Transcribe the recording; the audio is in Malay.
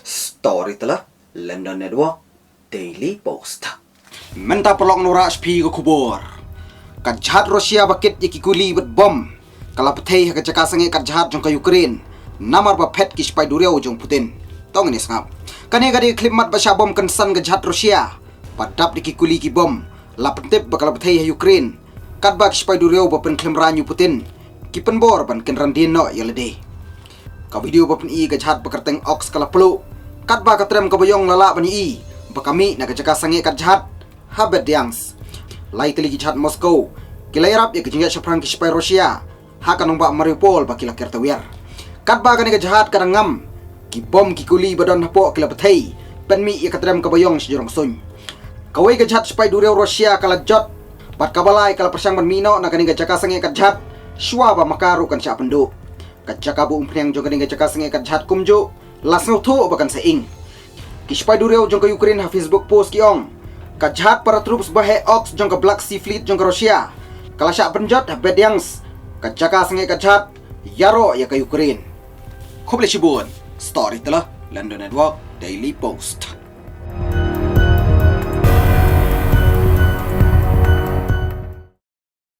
Story telah London Network Daily Post. Menta perlong nura SP ke kubur. Kat jahat Rusia bakit yaki kuli bet bom. Kala petei ha kacaka sange kat jahat jong ka Ukraine. Namar ba pet ki spai duriau jong Putin. Tong ini sangap. Kane gadi klip mat ba bom kan san ka jahat Rusia. Padap di ki kuli ki bom. La pentip ba kala petei ha Ukraine. Kat ba ki spai duriau ba pen klem ranyu Putin. Ki penbor ban ken randin no yalade. Ka video ba pen i ka jahat bakarteng ox kala pelu. Kat ba katrem ka bayong lala bani i. Ba kami na kacaka sange kat jahat. Habet diangs. Lai teli jahat Moskow. Kilai rap ya kejingat syafran kispai Rusia. Haka nong ba Mariupol ba kila kertawiar. Kat ba kani jahat kadang ngam. Ki bom ki kuli badan hapo kila betei. Pen mi ya katrem ka bayong sejurong sun. Kawai jahat spai duriau Rusia kala jot. Bat kabalai kala persang ban mino na kani jaka sange kat jahat. Shua ba makaru kan sya pendu. Kat jaka bu umpriang jong kani jaka sange kat jahat kumjo. Lasno thu bakan seing. Ki spai duriau jong ka Ukraine ha Facebook post kiong. Kajahat para troops bahe ox jong ka Black Sea Fleet jong ka Rusia. Kala sya penjot habet yangs. Kajaka sange kajahat yaro ya ka Ukraine. Khoble shibun. Story telah London Network Daily Post.